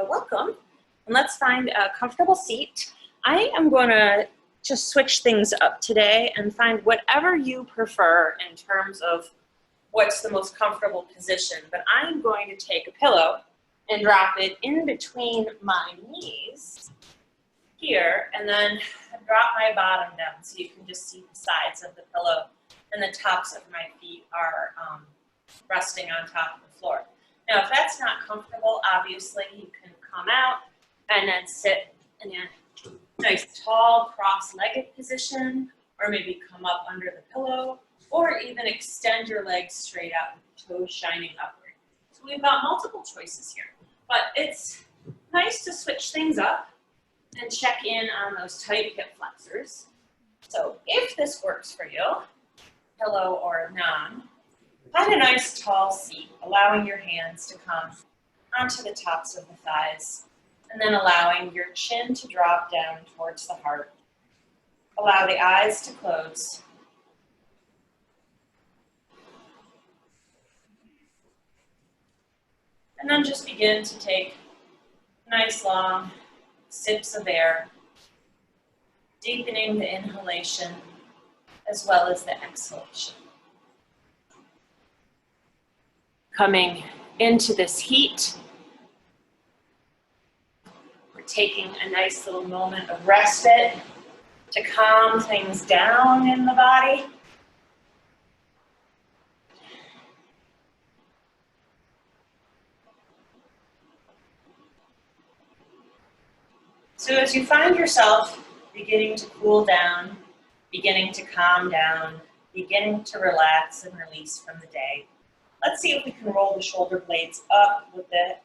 welcome. And let's find a comfortable seat. I am going to just switch things up today and find whatever you prefer in terms of what's the most comfortable position. But I'm going to take a pillow and drop it in between my knees here, and then drop my bottom down so you can just see the sides of the pillow, and the tops of my feet are resting on top of the floor. Now, if that's not comfortable, obviously you can come out and then sit in a nice tall cross-legged position, or maybe come up under the pillow, or even extend your legs straight out with the toes shining upward. So we've got multiple choices here, but it's nice to switch things up and check in on those tight hip flexors. So if this works for you, pillow or non, find a nice tall seat, allowing your hands to come onto the tops of the thighs, and then allowing your chin to drop down towards the heart. Allow the eyes to close. And then just begin to take nice long sips of air, deepening the inhalation as well as the exhalation. Coming into this heat, we're taking a nice little moment of respite to calm things down in the body. So as you find yourself beginning to cool down, beginning to calm down, beginning to relax and release from the day, let's see if we can roll the shoulder blades up with the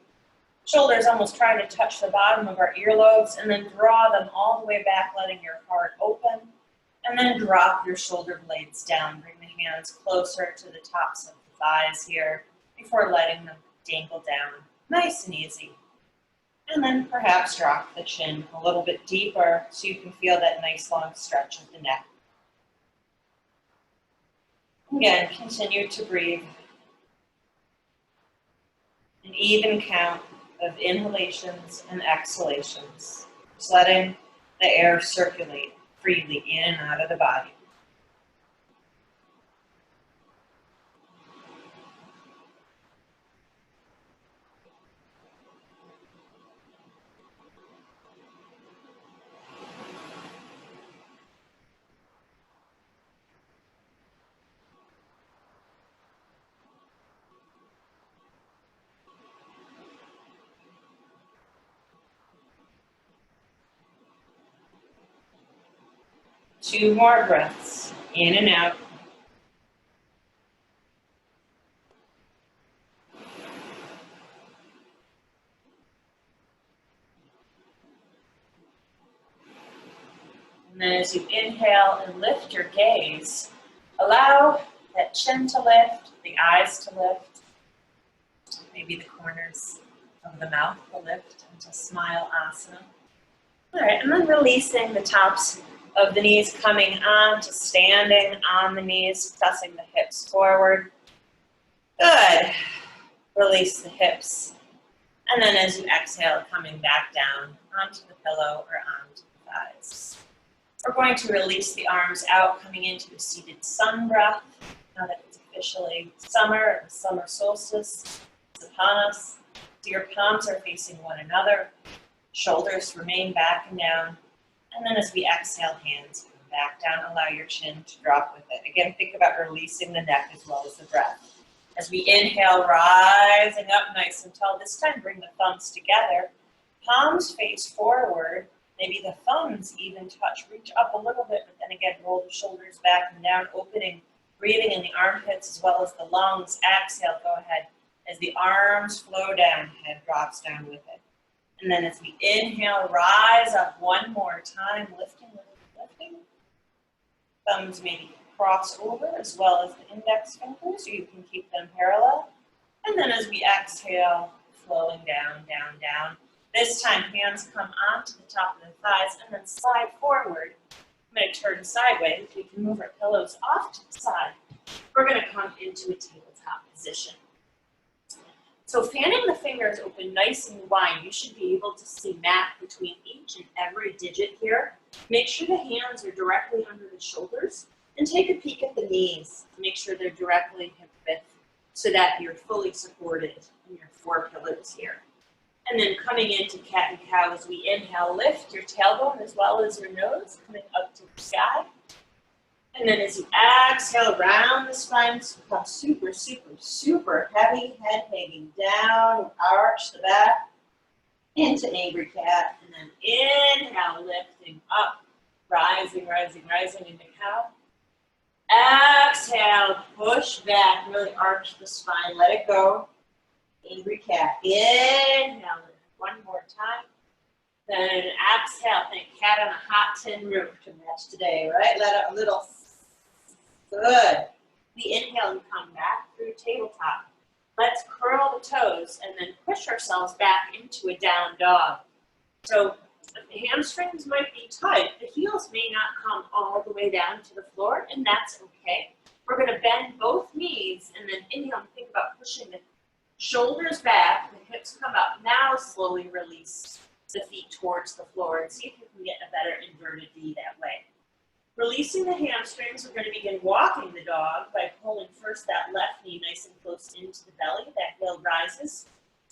shoulders almost trying to touch the bottom of our earlobes, and then draw them all the way back, letting your heart open, and then drop your shoulder blades down. Bring the hands closer to the tops of the thighs here before letting them dangle down, nice and easy. And then perhaps drop the chin a little bit deeper so you can feel that nice long stretch of the neck. Again, continue to breathe. An even count of inhalations and exhalations, just letting the air circulate freely in and out of the body. Two more breaths, in and out. And then as you inhale and lift your gaze, allow that chin to lift, the eyes to lift, maybe the corners of the mouth to lift into smile asana. All right, and then releasing the tops of the knees, coming on to standing on the knees, pressing the hips forward. Good. Release the hips. And then as you exhale, coming back down onto the pillow or onto the thighs. We're going to release the arms out, coming into a seated sun breath. Now that it's officially summer, the summer solstice is upon us. So your palms are facing one another. Shoulders remain back and down. And then as we exhale, hands come back down. Allow your chin to drop with it. Again, think about releasing the neck as well as the breath. As we inhale, rising up nice and tall. This time, bring the thumbs together. Palms face forward. Maybe the thumbs even touch. Reach up a little bit, but then again, roll the shoulders back and down, opening, breathing in the armpits as well as the lungs. Exhale, go ahead. As the arms flow down, head drops down with it. And then as we inhale, rise up one more time, lifting, lifting, lifting. Thumbs maybe cross over as well as the index fingers, so you can keep them parallel. And then as we exhale, flowing down, down, down. This time, hands come onto the top of the thighs and then slide forward. I'm going to turn sideways. We can move our pillows off to the side. We're going to come into a tabletop position. So fanning the fingers open nice and wide, you should be able to see mat between each and every digit here. Make sure the hands are directly under the shoulders, and take a peek at the knees. Make sure they're directly hip width so that you're fully supported in your 4 pillars here. And then coming into cat and cow, as we inhale, lift your tailbone as well as your nose, coming up to the sky. And then as you exhale, round the spine, super, super, super heavy head hanging down, arch the back into angry cat. And then inhale, lifting up, rising, rising, rising into cow. Exhale, push back, really arch the spine, let it go. Angry cat. Inhale, one more time. Then exhale, think cat on a hot tin roof to match today, right? Let out a little. Good. We inhale and come back through tabletop. Let's curl the toes and then push ourselves back into a down dog. So the hamstrings might be tight. The heels may not come all the way down to the floor, and that's okay. We're going to bend both knees and then inhale and think about pushing the shoulders back, the hips come up. Now slowly release the feet towards the floor and see if you can get a better inverted V that way. Releasing the hamstrings, we're going to begin walking the dog by pulling first that left knee nice and close into the belly. That heel rises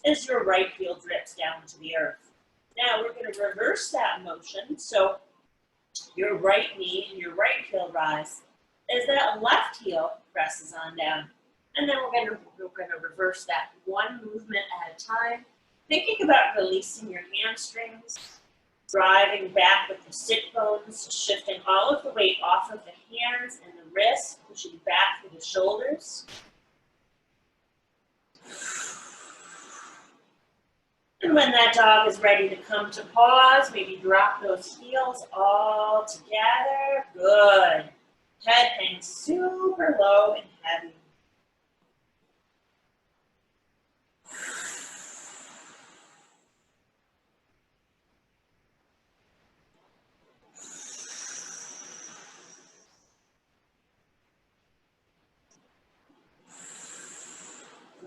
as your right heel drips down to the earth. Now we're going to reverse that motion. So your right knee and your right heel rise as that left heel presses on down. And then we're going to reverse that one movement at a time. Thinking about releasing your hamstrings, driving back with the sit bones, shifting all of the weight off of the hands and the wrists, pushing back through the shoulders. And when that dog is ready to come to pause, maybe drop those heels all together. Good. Head hangs super low and heavy.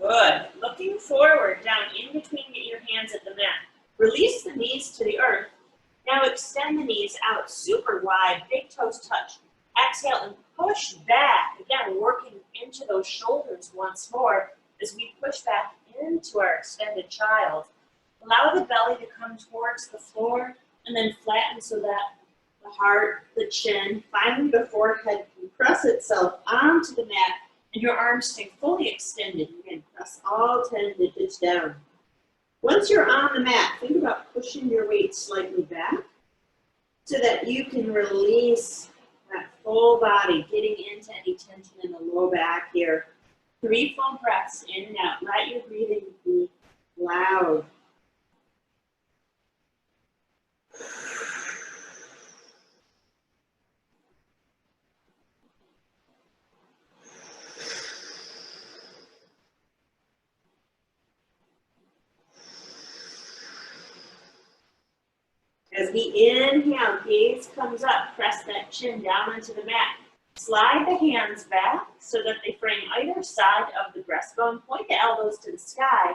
Good. Looking forward, down in between, get your hands at the mat. Release the knees to the earth. Now extend the knees out super wide, big toes touch. Exhale and push back. Again, working into those shoulders once more as we push back into our extended child. Allow the belly to come towards the floor and then flatten so that the heart, the chin, finally the forehead can press itself onto the mat and your arms stay fully extended. You can press all 10 digits down. Once you're on the mat, think about pushing your weight slightly back so that you can release that full body, getting into any tension in the low back here. 3 full breaths in and out. Let your breathing be loud. As we inhale, gaze comes up, press that chin down onto the mat. Slide the hands back so that they frame either side of the breastbone. Point the elbows to the sky.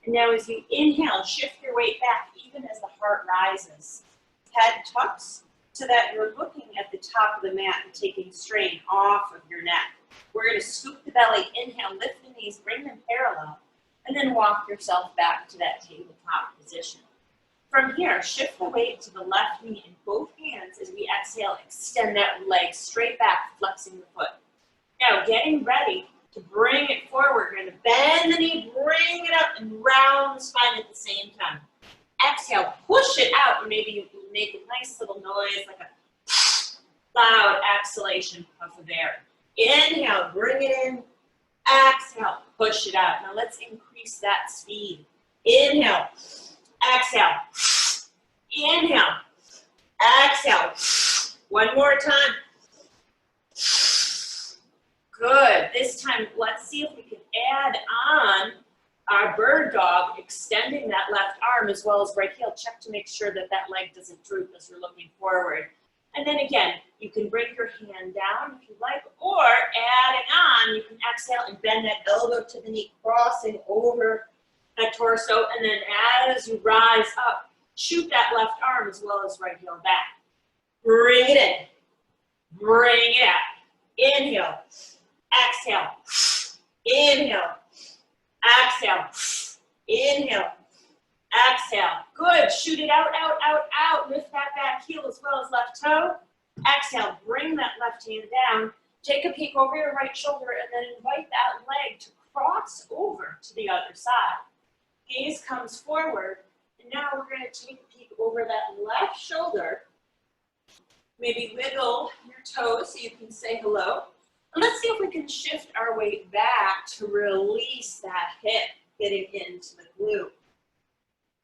And now as you inhale, shift your weight back even as the heart rises. Head tucks so that you're looking at the top of the mat and taking strain off of your neck. We're going to scoop the belly, inhale, lift the knees, bring them parallel, and then walk yourself back to that tabletop position. From here, shift the weight to the left knee in both hands as we exhale, extend that leg straight back, flexing the foot. Now, getting ready to bring it forward. We're going to bend the knee, bring it up, and round the spine at the same time. Exhale, push it out, and maybe you can make a nice little noise, like a loud exhalation, puff of air. Inhale, bring it in. Exhale, push it out. Now let's increase that speed. Inhale. Exhale. Inhale. Exhale. One more time. Good. This time, let's see if we can add on our bird dog, extending that left arm as well as right heel. Check to make sure that that leg doesn't droop as you're looking forward. And then again, you can bring your hand down if you like, or adding on, you can exhale and bend that elbow to the knee, crossing over that torso, and then as you rise up, shoot that left arm as well as right heel back. Bring it in. Bring it out. Inhale. Exhale. Inhale. Exhale. Inhale. Exhale. Good. Shoot it out, out, out, out. Lift that back heel as well as left toe. Exhale. Bring that left hand down. Take a peek over your right shoulder and then invite that leg to cross over to the other side. Gaze comes forward. And now we're going to take a peek over that left shoulder. Maybe wiggle your toes so you can say hello. And let's see if we can shift our weight back to release that hip, getting into the glute.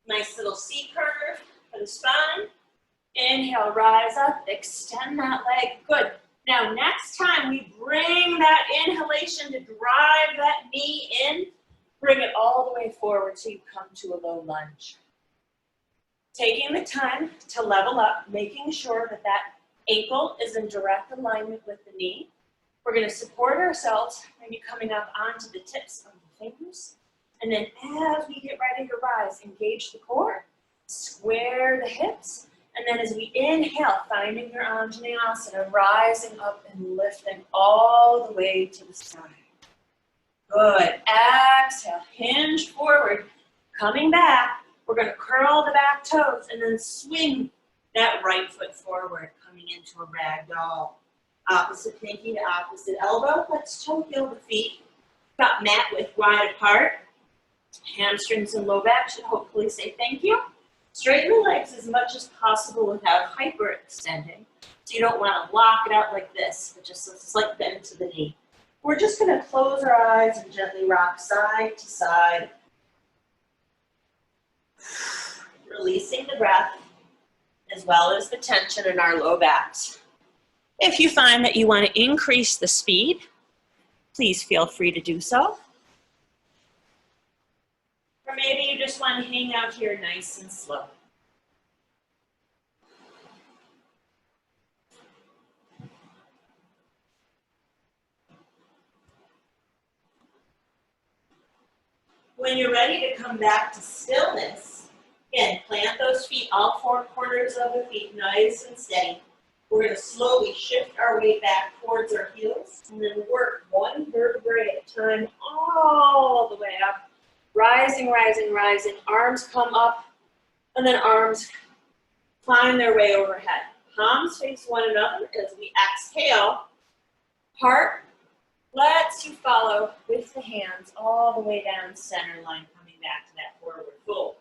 Nice little C curve for the spine. Inhale, rise up, extend that leg. Good. Now, next time we bring that inhalation to drive that knee in, bring it all the way forward so you come to a low lunge. Taking the time to level up, making sure that that ankle is in direct alignment with the knee. We're going to support ourselves, maybe coming up onto the tips of the fingers. And then as we get ready to rise, engage the core, square the hips. And then as we inhale, finding your Anjaneyasana, rising up and lifting all the way to the side. Good. Exhale, hinge forward, coming back. We're going to curl the back toes and then swing that right foot forward, coming into a ragdoll. Opposite pinky to opposite elbow. Let's toe heel the feet. Got mat width wide apart. Hamstrings and low back should hopefully say thank you. Straighten the legs as much as possible without hyperextending. So you don't want to lock it out like this, but just a slight bend to the knee. We're just going to close our eyes and gently rock side to side. Releasing the breath as well as the tension in our low backs. If you find that you want to increase the speed, please feel free to do so. Or maybe you just want to hang out here nice and slow. When you're ready to come back to stillness, again, plant those feet, all four corners of the feet, nice and steady. We're going to slowly shift our weight back towards our heels and then work one vertebrae at a time all the way up. Rising, rising, rising. Arms come up and then arms find their way overhead. Palms face one another as we exhale. Heart lets you follow with the hands all the way down center line, coming back to that forward fold.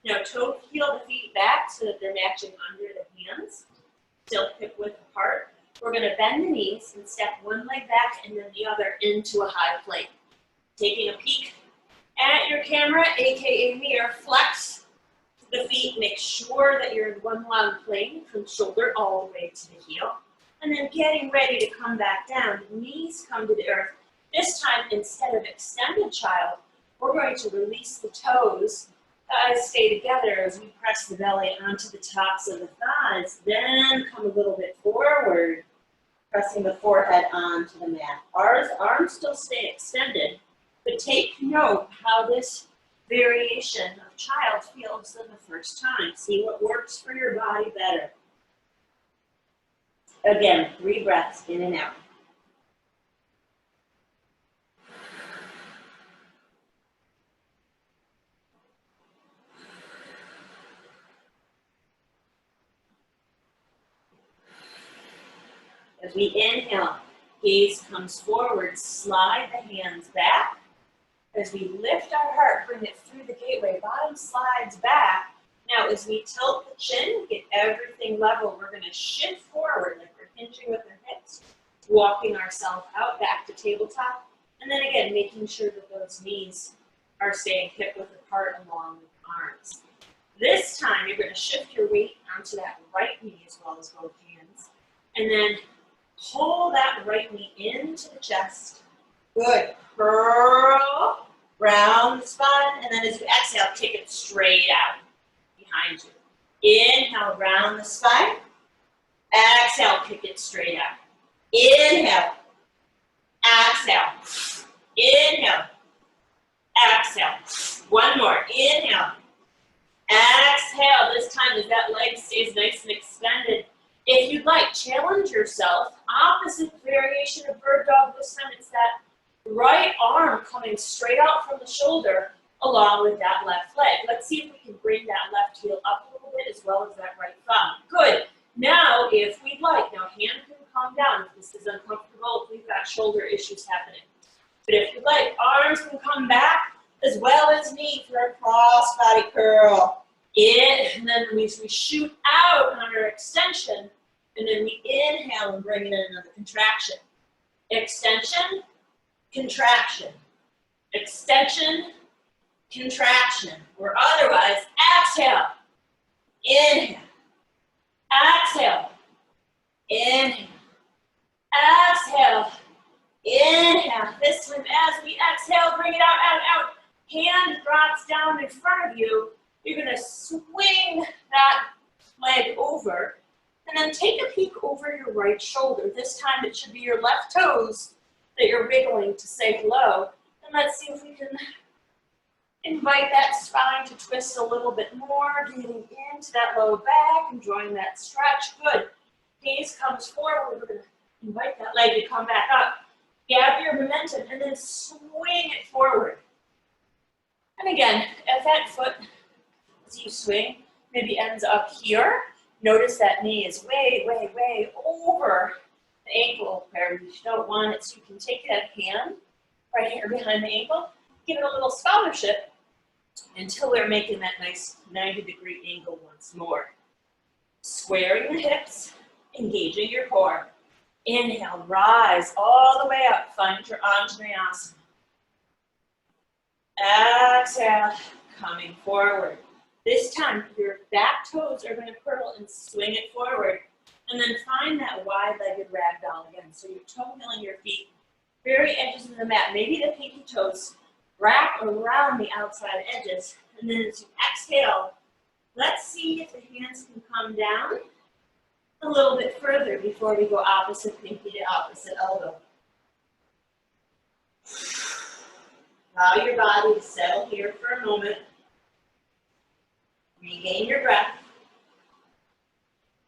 Now toe heel the feet back so that they're matching under the hands. Still hip width apart. We're going to bend the knees and step one leg back and then the other into a high plank. Taking a peek at your camera, aka mirror, flex the feet. Make sure that you're in one long plane from shoulder all the way to the heel. And then getting ready to come back down, knees come to the earth. This time, instead of extended child, we're going to release the toes. Thighs stay together as we press the belly onto the tops of the thighs. Then come a little bit forward, pressing the forehead onto the mat. Arms still stay extended, but take note how this variation of child feels in the first time. See what works for your body better. Again, 3 breaths in and out. As we inhale, gaze comes forward, slide the hands back. As we lift our heart, bring it through the gateway, bottom slides back. Now as we tilt the chin, get everything level, we're going to shift forward like we're hinging with our hips, walking ourselves out back to tabletop. And then again, making sure that those knees are staying hip width apart along with arms. This time, you're going to shift your weight onto that right knee as well as both hands. And then pull that right knee into the chest. Good. Curl, round the spine, and then as you exhale, kick it straight out behind you. Inhale, round the spine. Exhale, kick it straight out. Inhale. Exhale. Inhale. Exhale. One more. Inhale. Exhale. This time as that leg stays nice and extended. If you'd like, challenge yourself. Opposite variation of bird dog. This time it's that right arm coming straight out from the shoulder along with that left leg. Let's see if we can bring that left heel up a little bit as well as that right thumb. Good. Now, if we'd like, now hand can come down if this is uncomfortable, if we've got shoulder issues happening. But if you'd like, arms can come back as well as knee for a cross body curl. In, and then we shoot out on our extension, and then we inhale and bring in another contraction. Extension, contraction. Extension, contraction. Or otherwise, exhale, inhale, exhale, inhale, exhale, inhale. This time as we exhale, bring it out, out, out. Hand drops down in front of you. You're going to swing that leg over and then take a peek over your right shoulder. This time it should be your left toes that you're wiggling to say hello. And let's see if we can invite that spine to twist a little bit more, getting into that low back, enjoying that stretch. Good. Gaze comes forward. We're going to invite that leg to come back up. Gather your momentum and then swing it forward. And again, as that foot, as you swing, maybe ends up here. Notice that knee is way, way, way over the ankle where you don't want it. So you can take that hand right here behind the ankle, give it a little scholarship until we're making that nice 90-degree angle once more. Squaring the hips, engaging your core. Inhale, rise all the way up. Find your Anjaneyasana. Exhale, coming forward. This time, your back toes are going to curl and swing it forward. And then find that wide-legged ragdoll again. So you're toe-milling your feet, very edges of the mat. Maybe the pinky toes wrap around the outside edges. And then as you exhale, let's see if the hands can come down a little bit further before we go opposite pinky to opposite elbow. Allow your body to settle here for a moment. Regain your breath.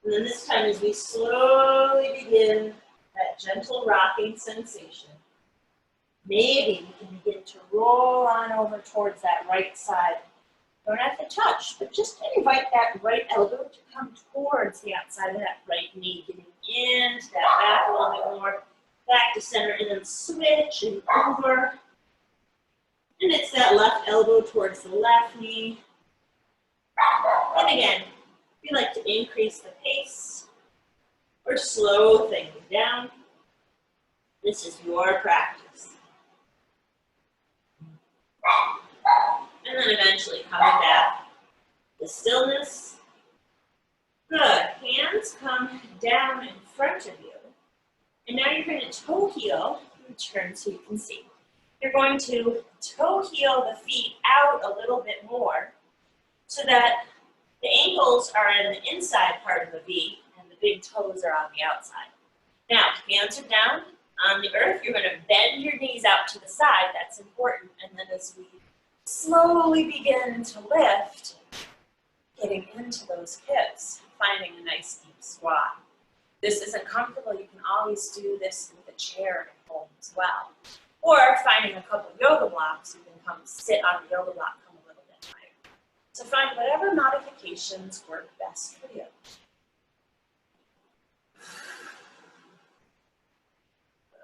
And then this time as we slowly begin that gentle rocking sensation, maybe we can begin to roll on over towards that right side. Don't have to touch, but just invite that right elbow to come towards the outside of that right knee, getting into that back a little bit more, back to center, and then switch and over. And it's that left elbow towards the left knee. And again, if you like to increase the pace or slow things down, this is your practice. And then eventually coming back to stillness. Good. Hands come down in front of you. And now you're going to toe heel, turn so you can see. You're going to toe heel the feet out a little bit more so that the ankles are in the inside part of the V and the big toes are on the outside. Now, hands are down on the earth. You're going to bend your knees out to the side. That's important. And then as we slowly begin to lift, getting into those hips, finding a nice deep squat. This isn't comfortable. You can always do this with a chair at home as well. Or finding a couple yoga blocks, you can come sit on the yoga block, come a little bit higher. So find whatever modifications work best for you.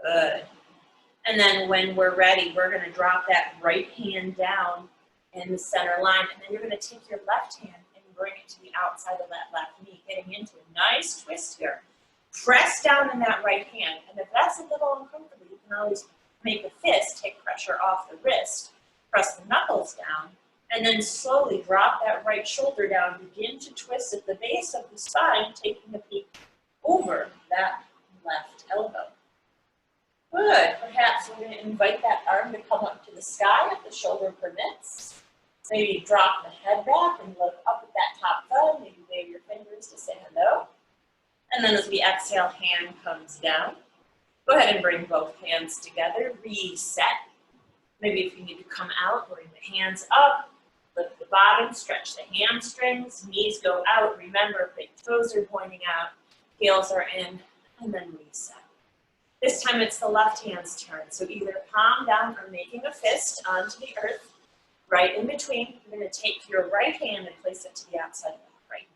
Good. And then when we're ready, we're going to drop that right hand down in the center line, and then you're going to take your left hand and bring it to the outside of that left knee, getting into a nice twist here. Press down in that right hand, and if that's a little uncomfortable, you can always make a fist, take pressure off the wrist, press the knuckles down, and then slowly drop that right shoulder down, begin to twist at the base of the spine, taking a peek over that left elbow. Good. Perhaps we're going to invite that arm to come up to the sky if the shoulder permits. Maybe drop the head back and look up at that top thumb. Maybe wave your fingers to say hello. And then as we exhale, hand comes down. Go ahead and bring both hands together. Reset. Maybe if you need to come out, bring the hands up, lift the bottom, stretch the hamstrings, knees go out. Remember, big toes are pointing out, heels are in, and then reset. This time it's the left hand's turn. So either palm down or making a fist onto the earth, right in between. You're going to take your right hand and place it to the outside of the right.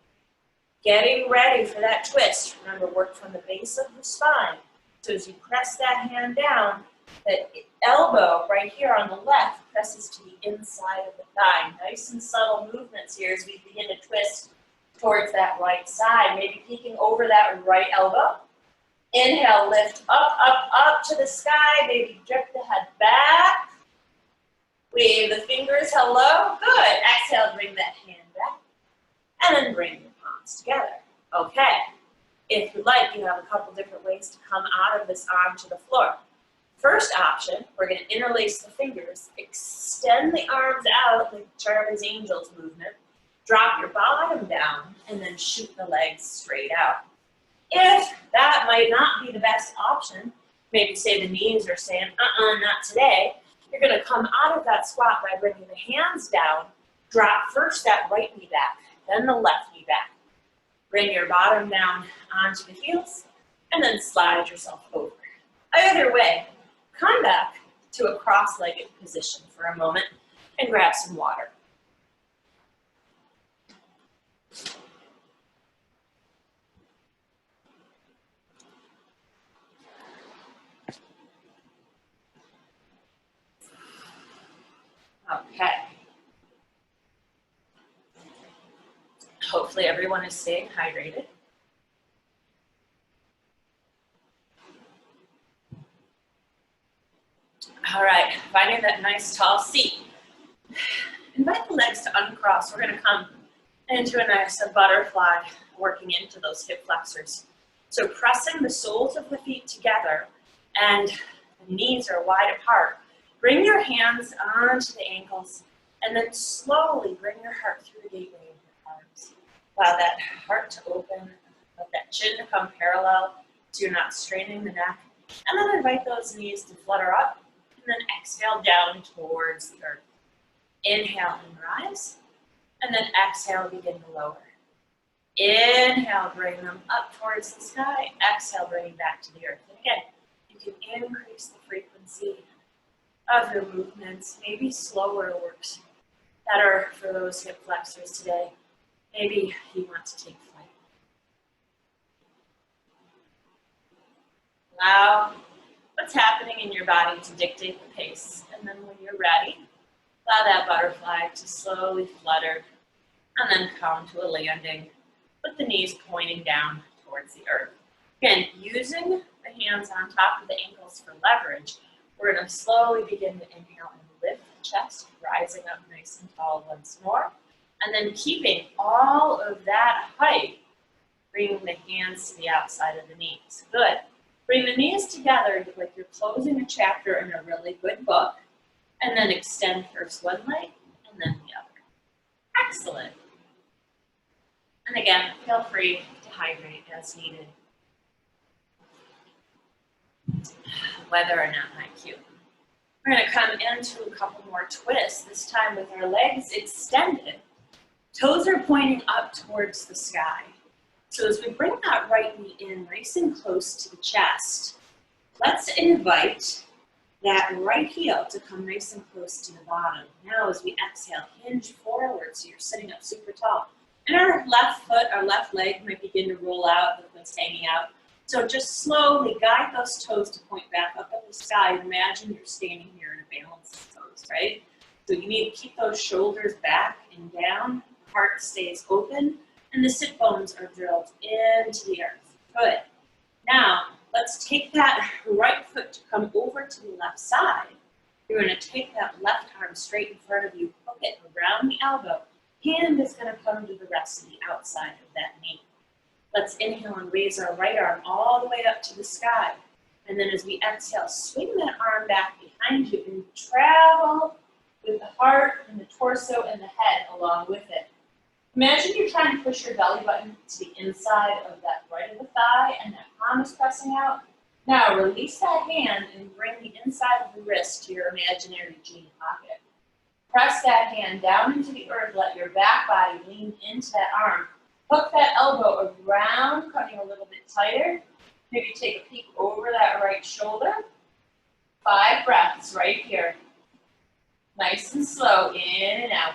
Getting ready for that twist. Remember, work from the base of the spine. So as you press that hand down, that elbow right here on the left presses to the inside of the thigh. Nice and subtle movements here as we begin to twist towards that right side. Maybe peeking over that right elbow. Inhale, lift up, up, up to the sky. Maybe drift the head back. Wave the fingers, hello. Good. Exhale, bring that hand back. And then bring your palms together. Okay. If you like, you have a couple different ways to come out of this arm to the floor. First option, we're going to interlace the fingers, extend the arms out like Charlie's Angels movement, drop your bottom down, and then shoot the legs straight out. If that might not be the best option, maybe say the knees are saying, not today, you're going to come out of that squat by bringing the hands down, drop first that right knee back, then the left knee back. Bring your bottom down onto the heels, and then slide yourself over. Either way, come back to a cross-legged position for a moment and grab some water. Okay. Hopefully everyone is staying hydrated. All right, finding that nice tall seat. Invite the legs to uncross. We're going to come into a nice butterfly, working into those hip flexors. So pressing the soles of the feet together and the knees are wide apart. Bring your hands onto the ankles and then slowly bring your heart through the gateway of your arms. Allow that heart to open, let that chin to come parallel so you're not straining the neck. And then invite those knees to flutter up and then exhale down towards the earth. Inhale and rise, and then exhale, begin to lower. Inhale, bring them up towards the sky. Exhale, bring them back to the earth. And again, you can increase the frequency of your movements. Maybe slower works better for those hip flexors today. Maybe you want to take flight. Allow what's happening in your body to dictate the pace. And then when you're ready, allow that butterfly to slowly flutter and then come to a landing with the knees pointing down towards the earth. Again, using the hands on top of the ankles for leverage, we're going to slowly begin to inhale and lift the chest, rising up nice and tall once more. And then keeping all of that height, bringing the hands to the outside of the knees. Good. Bring the knees together like you're closing a chapter in a really good book. And then extend first one leg and then the other. Excellent. And again, feel free to hydrate as needed. Whether or not my cue. We're going to come into a couple more twists, this time with our legs extended. Toes are pointing up towards the sky. So as we bring that right knee in nice and close to the chest, let's invite that right heel to come nice and close to the bottom. Now as we exhale, hinge forward so you're sitting up super tall. And our left foot, our left leg might begin to roll out, the foot's hanging out. So just slowly guide those toes to point back up at the sky. Imagine you're standing here in a balanced pose, right? So you need to keep those shoulders back and down, heart stays open, and the sit bones are drilled into the earth. Good. Now, let's take that right foot to come over to the left side. You're going to take that left arm straight in front of you, hook it around the elbow. Hand is going to come to the rest of the outside of that knee. Let's inhale and raise our right arm all the way up to the sky. And then as we exhale, swing that arm back behind you and travel with the heart and the torso and the head along with it. Imagine you're trying to push your belly button to the inside of that right of the thigh and that palm is pressing out. Now release that hand and bring the inside of the wrist to your imaginary jean pocket. Press that hand down into the earth, let your back body lean into that arm. Hook that elbow around, cutting a little bit tighter. Maybe take a peek over that right shoulder. 5 breaths right here. Nice and slow, in and out.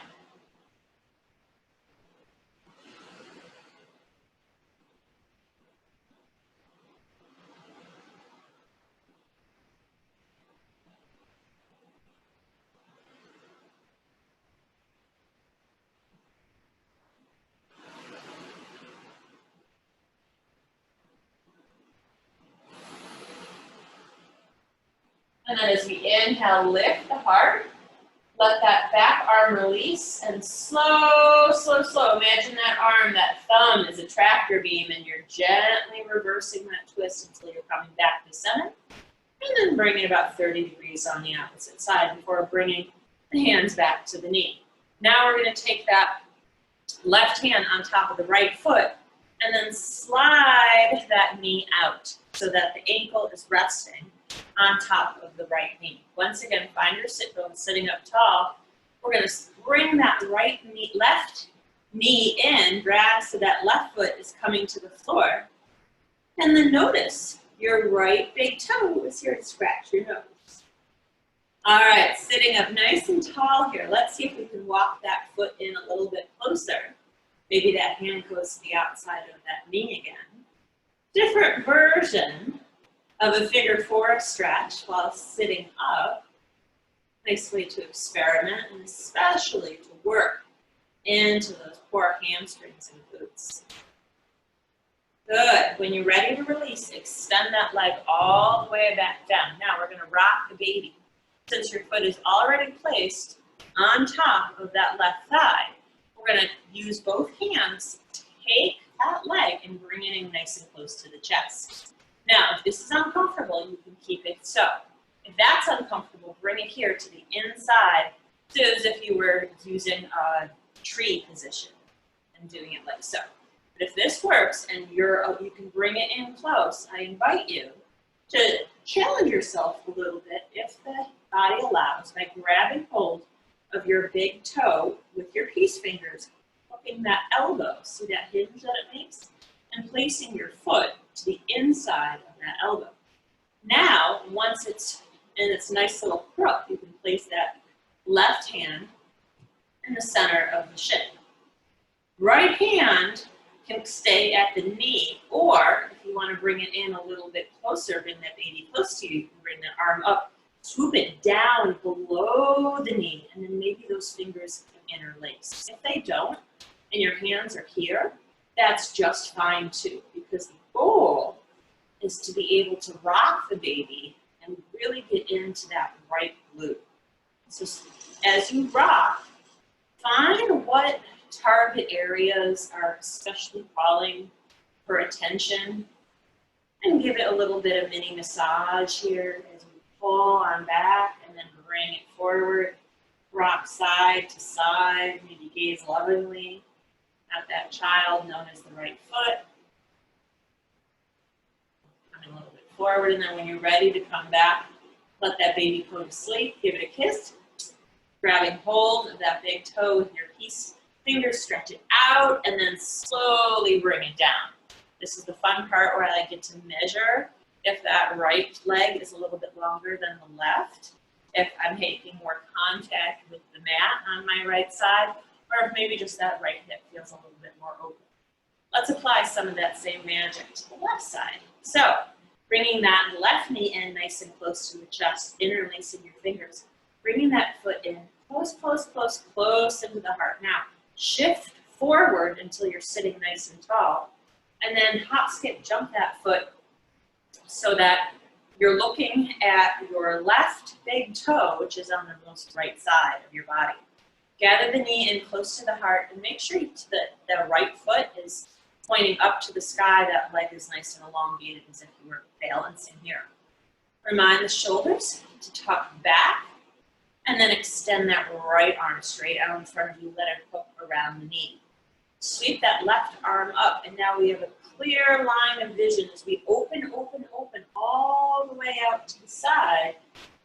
And then as we inhale, lift the heart. Let that back arm release and slow, slow, slow. Imagine that arm, that thumb is a tractor beam and you're gently reversing that twist until you're coming back to center. And then bring it about 30 degrees on the opposite side before bringing the hands back to the knee. Now we're going to take that left hand on top of the right foot and then slide that knee out so that the ankle is resting on top of the right knee. Once again, find your sit bone sitting up tall. We're going to bring that left knee in, grab so that left foot is coming to the floor. And then notice your right big toe is here to scratch your nose. All right, sitting up nice and tall here. Let's see if we can walk that foot in a little bit closer. Maybe that hand goes to the outside of that knee again. Different version of a figure 4 stretch while sitting up. Nice way to experiment and especially to work into those poor hamstrings and glutes. Good. When you're ready to release, extend that leg all the way back down. Now we're going to rock the baby. Since your foot is already placed on top of that left thigh, we're going to use both hands to take that leg and bring it in nice and close to the chest. Now, if this is uncomfortable, you can keep it so. If that's uncomfortable, bring it here to the inside, so as if you were using a tree position and doing it like so. But if this works and you can bring it in close, I invite you to challenge yourself a little bit, if the body allows, by grabbing hold of your big toe with your peace fingers, hooking that elbow, see that hinge that it makes, and placing your foot to the inside of that elbow. Now, once it's in its nice little crook, you can place that left hand in the center of the shin. Right hand can stay at the knee, or if you want to bring it in a little bit closer, bring that baby close to you, you can bring that arm up, swoop it down below the knee, and then maybe those fingers can interlace. If they don't, and your hands are here, that's just fine too, because the goal is to be able to rock the baby and really get into that right glute. So as you rock, find what target areas are especially calling for attention and give it a little bit of mini massage here as we pull on back and then bring it forward, rock side to side, maybe gaze lovingly at that child known as the right foot. Coming a little bit forward, and then when you're ready to come back, let that baby go to sleep, give it a kiss, grabbing hold of that big toe with your peace fingers, stretch it out, and then slowly bring it down. This is the fun part where I get to measure if that right leg is a little bit longer than the left, if I'm making more contact with the mat on my right side, or if maybe just that right hip feels a little bit more open. Let's apply some of that same magic to the left side. So, bringing that left knee in nice and close to the chest, interlacing your fingers, bringing that foot in close, close, close, close into the heart. Now, shift forward until you're sitting nice and tall, and then hop, skip, jump that foot so that you're looking at your left big toe, which is on the most right side of your body. Gather the knee in close to the heart and make sure that the right foot is pointing up to the sky. That leg is nice and elongated as if you were balancing here. Remind the shoulders to tuck back and then extend that right arm straight out in front of you. Let it hook around the knee. Sweep that left arm up, and now we have a clear line of vision as we open, open, open all the way out to the side.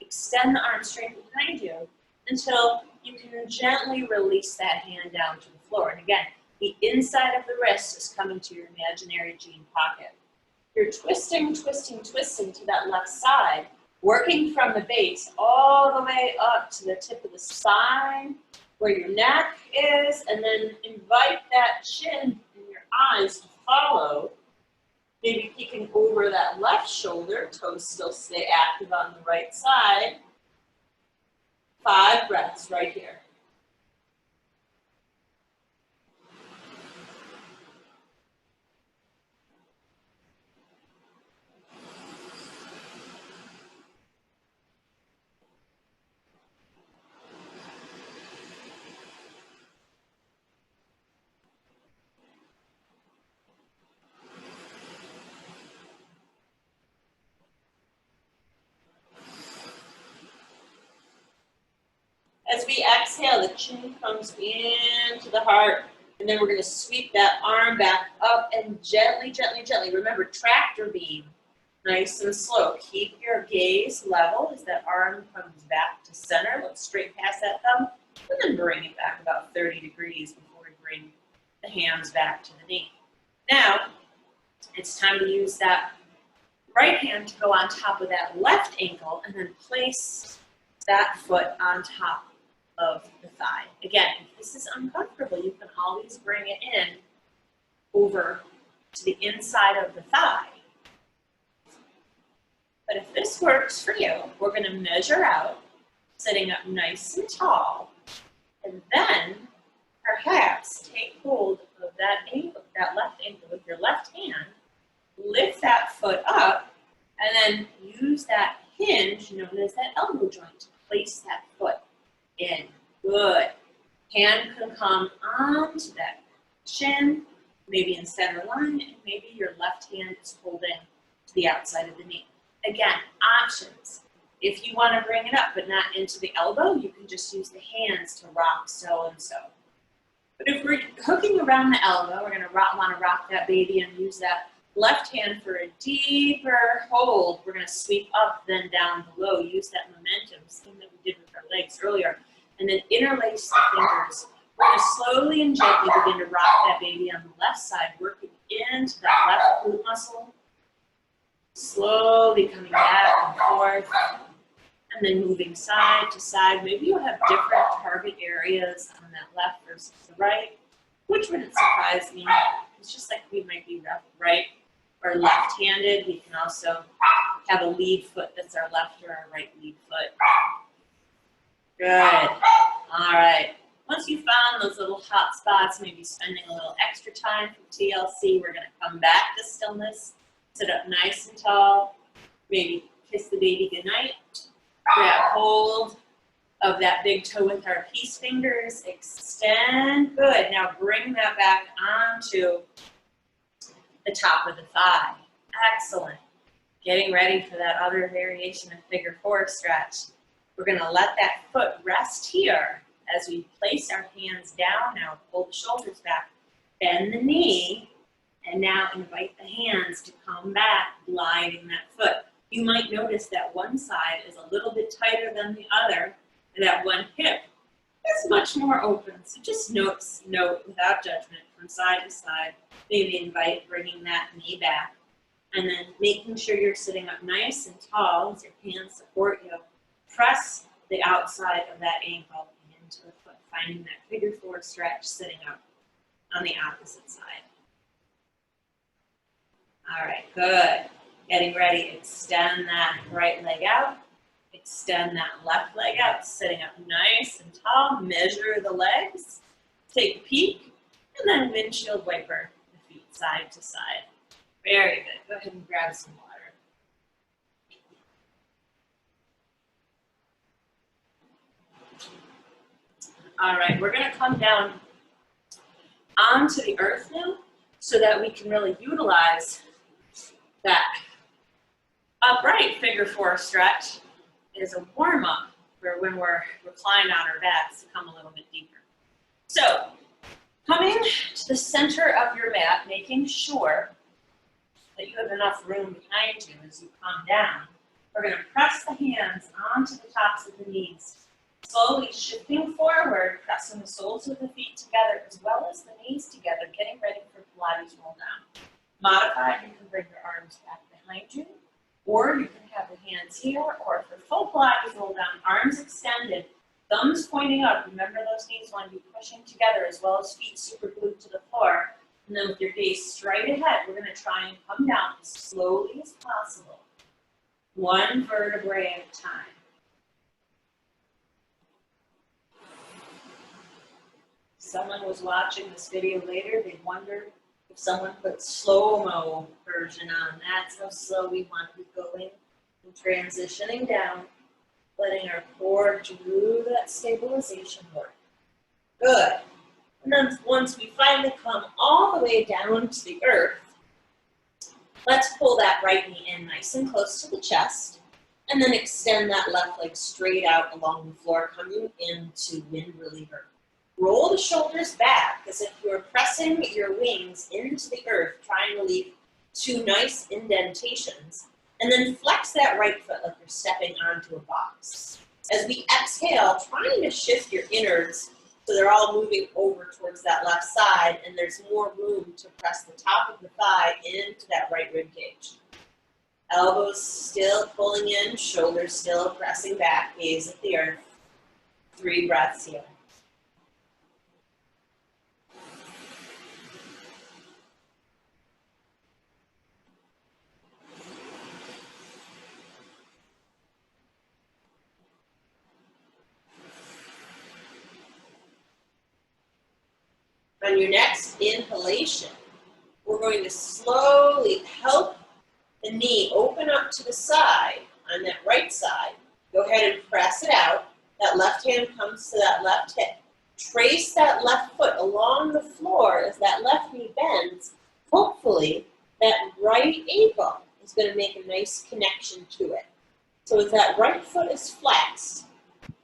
Extend the arm straight behind you until you can gently release that hand down to the floor. And again, the inside of the wrist is coming to your imaginary jean pocket. You're twisting, twisting, twisting to that left side, working from the base all the way up to the tip of the spine, where your neck is, and then invite that chin and your eyes to follow. Maybe peeking over that left shoulder, toes still stay active on the right side. 5 breaths right here. As we exhale, the chin comes into the heart, and then we're going to sweep that arm back up and gently, gently, gently. Remember, tractor beam, nice and slow. Keep your gaze level as that arm comes back to center. Look straight past that thumb, and then bring it back about 30 degrees before we bring the hands back to the knee. Now, it's time to use that right hand to go on top of that left ankle and then place that foot on top of the thigh. Again, if this is uncomfortable, you can always bring it in over to the inside of the thigh. But if this works for you, we're going to measure out, sitting up nice and tall, and then perhaps take hold of that ankle, that left ankle with your left hand, lift that foot up, and then use that hinge known as that elbow joint to place that foot in. Good. Hand can come onto that chin, maybe in center line, and maybe your left hand is holding to the outside of the knee. Again, options. If you want to bring it up but not into the elbow, you can just use the hands to rock so and so. But if we're hooking around the elbow, we're going to want to rock that baby and use that left hand for a deeper hold. We're going to sweep up, then down below. Use that momentum, same that we did with our legs earlier. And then interlace the fingers. We're going to slowly and gently begin to rock that baby on the left side, working into that left glute muscle. Slowly coming back and forth. And then moving side to side. Maybe you have different target areas on that left versus the right, which wouldn't surprise me. It's just like we might be right or left-handed. We can also have a lead foot that's our left or our right lead foot. Good. All right. Once you've found those little hot spots, maybe spending a little extra time for TLC, we're going to come back to stillness. Sit up nice and tall. Maybe kiss the baby goodnight. Grab hold of that big toe with our peace fingers. Extend. Good. Now bring that back onto the top of the thigh. Excellent. Getting ready for that other variation of figure 4 stretch. We're going to let that foot rest here as we place our hands down. Now pull the shoulders back, bend the knee, and now invite the hands to come back, gliding that foot. You might notice that one side is a little bit tighter than the other, and that one hip is much more open. So just note without judgment from side to side. Maybe invite bringing that knee back, and then making sure you're sitting up nice and tall as your hands support you. Press the outside of that ankle into the foot, finding that figure 4 stretch sitting up on the opposite side. All right, good. Getting ready, extend that right leg out, extend that left leg out, sitting up nice and tall, measure the legs, take a peek, and then windshield wiper the feet side to side. Very good, go ahead and grab some water. All right, we're gonna come down onto the earth now so that we can really utilize that upright figure 4 stretch is a warm-up for when we're reclined on our backs to come a little bit deeper. So, coming to the center of your mat, making sure that you have enough room behind you as you come down. We're going to press the hands onto the tops of the knees. Slowly shifting forward, pressing the soles of the feet together as well as the knees together, getting ready for Pilates roll down. Modified, you can bring your arms back behind you, or you can have the hands here, or for full Pilates roll down, arms extended, thumbs pointing up. Remember those knees want to be pushing together as well as feet super glued to the floor. And then with your gaze straight ahead, we're going to try and come down as slowly as possible. One vertebrae at a time. Someone was watching this video later, they wondered if someone put slow-mo version on. That's how slow we want to be going and transitioning down, letting our core do that stabilization work. Good. And then once we finally come all the way down to the earth, let's pull that right knee in nice and close to the chest, and then extend that left leg straight out along the floor, coming into wind reliever. Roll the shoulders back as if you're pressing your wings into the earth, trying to leave two nice indentations, and then flex that right foot like you're stepping onto a box. As we exhale, trying to shift your innards so they're all moving over towards that left side, and there's more room to press the top of the thigh into that right rib cage. Elbows still pulling in, shoulders still pressing back, gaze at the earth. 3 breaths here. On your next inhalation, we're going to slowly help the knee open up to the side on that right side. Go ahead and press it out. That left hand comes to that left hip. Trace that left foot along the floor as that left knee bends. Hopefully, that right ankle is going to make a nice connection to it. So as that right foot is flexed,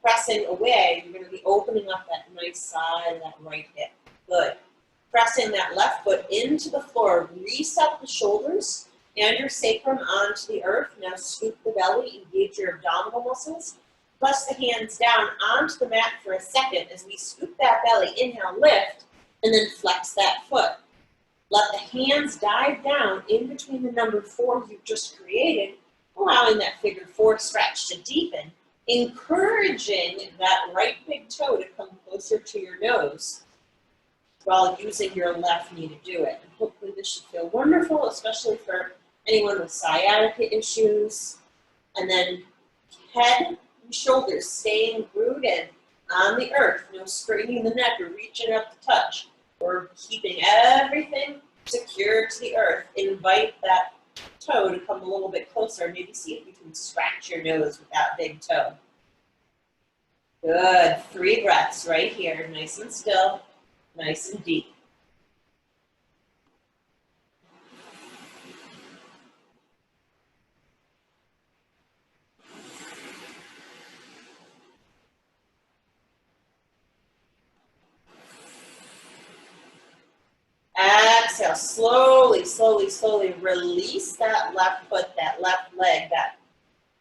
pressing away, you're going to be opening up that nice side of that right hip. Good. Pressing that left foot into the floor, reset the shoulders and your sacrum onto the earth. Now scoop the belly, engage your abdominal muscles. Press the hands down onto the mat for a second as we scoop that belly. Inhale, lift, and then flex that foot. Let the hands dive down in between the number 4 you've just created, allowing that figure 4 stretch to deepen, encouraging that right big toe to come closer to your nose, while using your left knee to do it. And hopefully this should feel wonderful, especially for anyone with sciatica issues. And then head and shoulders staying rooted on the earth. No straining the neck or reaching up to touch. We're keeping everything secure to the earth. Invite that toe to come a little bit closer. Maybe see if you can scratch your nose with that big toe. Good. 3 breaths right here, nice and still. Nice and deep. Exhale, slowly, slowly, slowly release that left foot, that left leg, that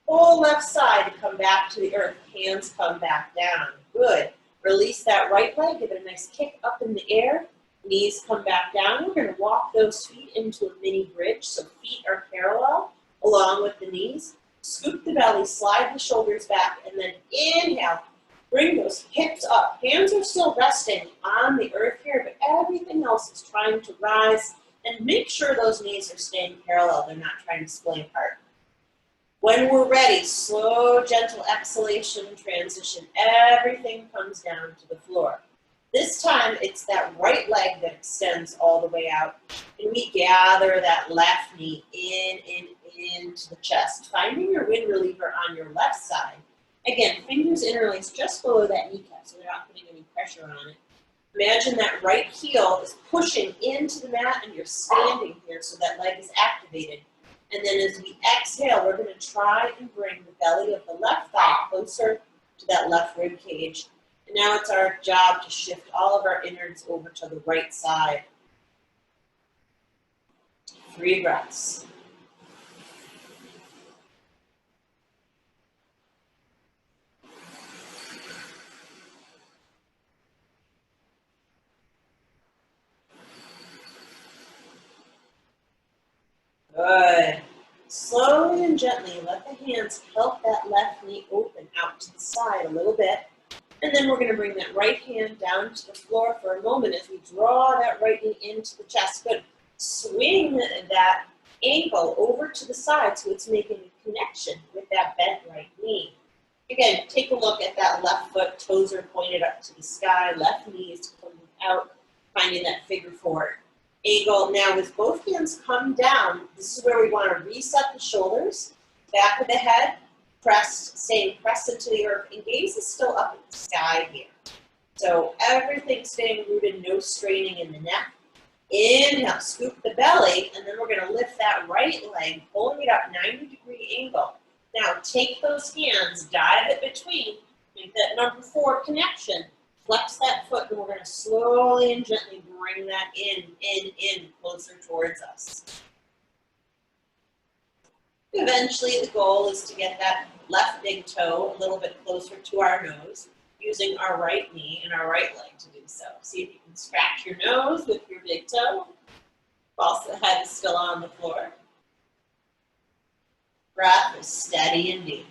whole left side to come back to the earth. Hands come back down. Good. Release that right leg, give it a nice kick up in the air. Knees come back down. We're going to walk those feet into a mini bridge, so feet are parallel along with the knees. Scoop the belly, slide the shoulders back, and then inhale. Bring those hips up. Hands are still resting on the earth here, but everything else is trying to rise. And make sure those knees are staying parallel. They're not trying to splay apart. When we're ready, slow, gentle exhalation, transition. Everything comes down to the floor. This time, it's that right leg that extends all the way out. And we gather that left knee into the chest. Finding your wind reliever on your left side. Again, fingers interlaced just below that kneecap, so they're not putting any pressure on it. Imagine that right heel is pushing into the mat, and you're standing here so that leg is activated. And then as we exhale, we're going to try and bring the belly of the left thigh closer to that left rib cage. And now it's our job to shift all of our innards over to the right side. 3 breaths. Good. Slowly and gently let the hands help that left knee open out to the side a little bit. And then we're going to bring that right hand down to the floor for a moment as we draw that right knee into the chest. Good. Swing that ankle over to the side so it's making a connection with that bent right knee. Again, take a look at that left foot. Toes are pointed up to the sky. Left knee is pointing out, finding that figure 4 angle. Now, as both hands come down, this is where we want to reset the shoulders, back of the head, pressed, staying pressed into the earth, and gaze is still up at the sky here. So everything staying rooted, no straining in the neck. Inhale, scoop the belly, and then we're going to lift that right leg, pulling it up 90-degree angle. Now take those hands, dive it between, make that number 4 connection. Flex that foot, and we're going to slowly and gently bring that in, closer towards us. Eventually, the goal is to get that left big toe a little bit closer to our nose, using our right knee and our right leg to do so. See if you can scratch your nose with your big toe, whilst the head is still on the floor. Breath is steady and deep.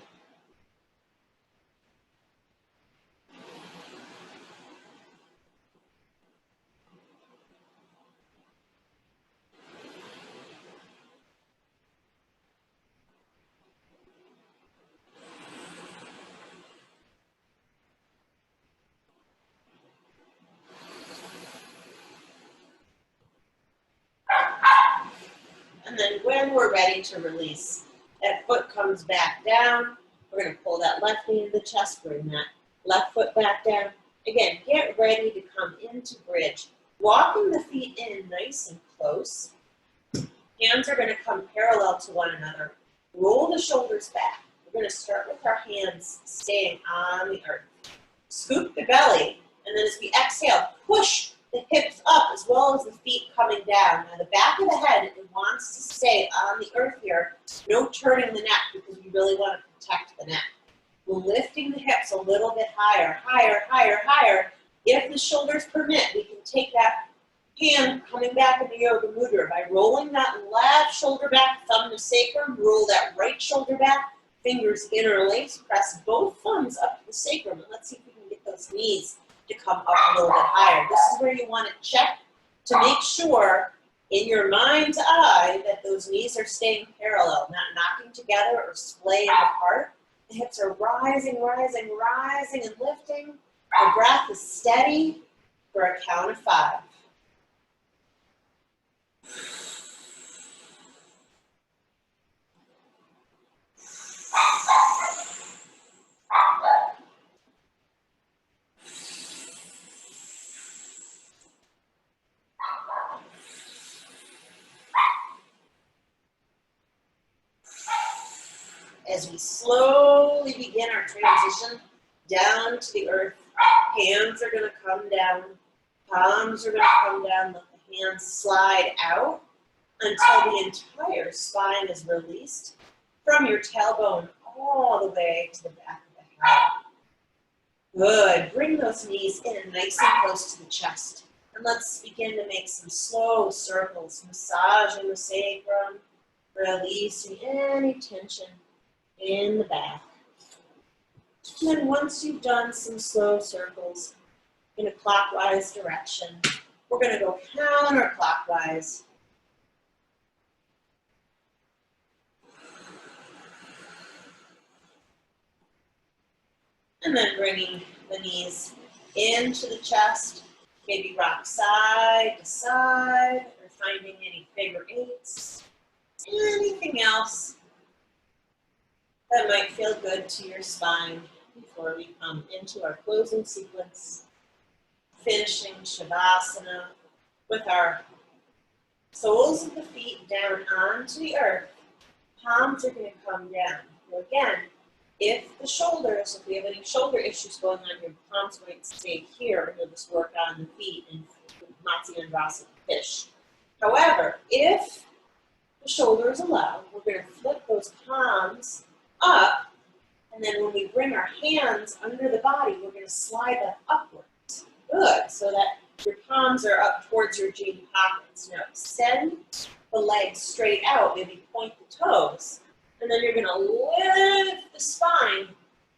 And then when we're ready to release, that foot comes back down. We're going to pull that left knee into the chest, bring that left foot back down. Again, get ready to come into bridge. Walking the feet in nice and close. Hands are going to come parallel to one another. Roll the shoulders back. We're going to start with our hands staying on the earth. Scoop the belly, and then as we exhale, push the hips up as well as the feet coming down. Now the back of the head, it wants to stay on the earth here. No turning the neck because we really want to protect the neck. We're lifting the hips a little bit higher, higher, higher, higher. If the shoulders permit, we can take that hand coming back in the Yoga Mudra by rolling that left shoulder back, thumb to sacrum, roll that right shoulder back, fingers interlace, press both thumbs up to the sacrum, and let's see if we can get those knees to come up a little bit higher. This is where you want to check to make sure in your mind's eye that those knees are staying parallel, not knocking together or splaying apart. The hips are rising, rising, rising, and lifting. The breath is steady for a count of 5. As we slowly begin our transition down to the earth, hands are going to come down, palms are going to come down, let the hands slide out until the entire spine is released from your tailbone all the way to the back of the head. Good. Bring those knees in nice and close to the chest. And let's begin to make some slow circles, massaging the sacrum, releasing any tension in the back. And then once you've done some slow circles in a clockwise direction, we're going to go counterclockwise. And then bringing the knees into the chest, maybe rock side to side, or finding any figure 8s, anything else that might feel good to your spine before we come into our closing sequence, finishing Shavasana with our soles of the feet down onto the earth. Palms are going to come down. So again, if the shoulders, if we have any shoulder issues going on, your palms might stay here and you'll just work on the feet in Matsyendrasana fish. However, if the shoulders allowed. We're going to flip those palms up, and then when we bring our hands under the body, we're going to slide that upwards. Good, so that your palms are up towards your jean pockets. Now extend the legs straight out, maybe point the toes, and then you're going to lift the spine,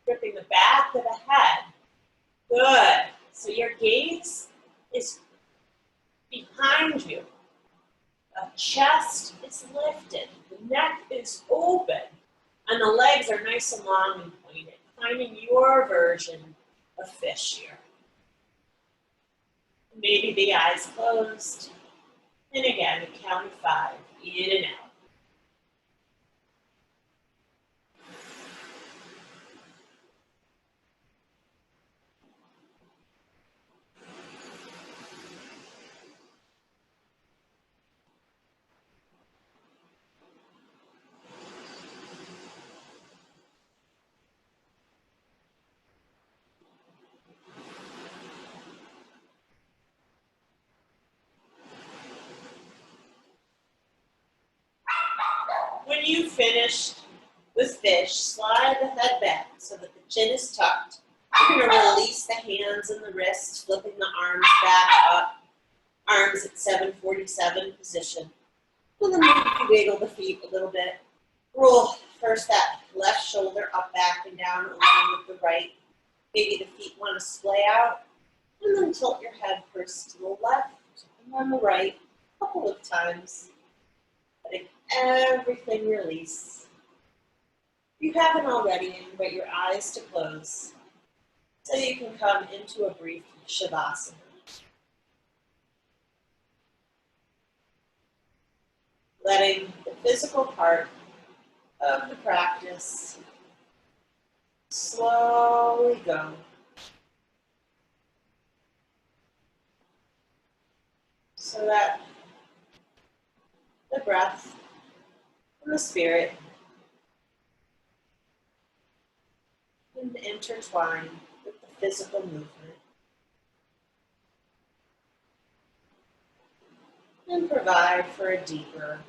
gripping the back of the head. Good, so your gaze is behind you. The chest is lifted, the neck is open, and the legs are nice and long and pointed, finding your version of fish here. Maybe the eyes closed, and again, a count of 5, in and out. When you've finished with fish, slide the head back so that the chin is tucked. You're going to release the hands and the wrists, flipping the arms back up. Arms at 747 position. And then maybe wiggle the feet a little bit. Roll first that left shoulder up, back, and down along with the right. Maybe the feet want to splay out. And then tilt your head first to the left and then the right a couple of times. Letting everything release. If you haven't already, invite your eyes to close so you can come into a brief Shavasana. Letting the physical part of the practice slowly go. So that the breath and the spirit can intertwine with the physical movement and provide for a deeper,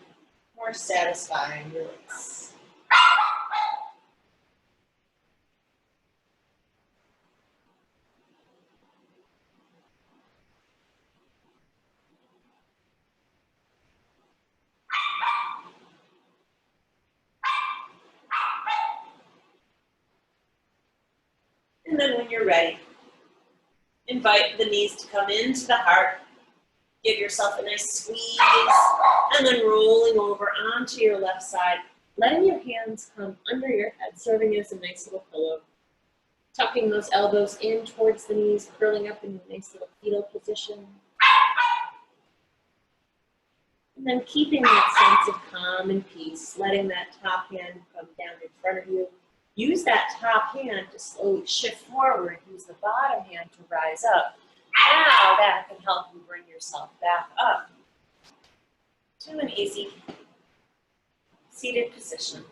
more satisfying release. And then when you're ready, invite the knees to come into the heart. Give yourself a nice squeeze, and then rolling over onto your left side, letting your hands come under your head, serving as a nice little pillow. Tucking those elbows in towards the knees, curling up in a nice little fetal position. And then keeping that sense of calm and peace, letting that top hand come down in front of you. Use that top hand to slowly shift forward. Use the bottom hand to rise up. Now that can help you bring yourself back up to an easy seated position,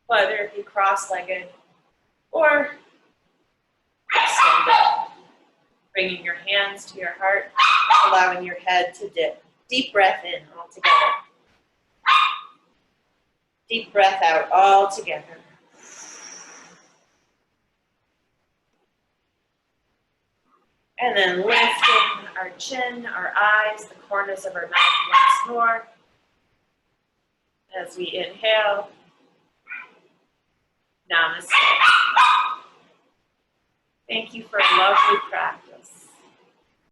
whether it be cross-legged or extended. Bringing your hands to your heart, allowing your head to dip. Deep breath in all together. Deep breath out all together. And then lifting our chin, our eyes, the corners of our mouth once more. As we inhale, namaste. Thank you for a lovely practice.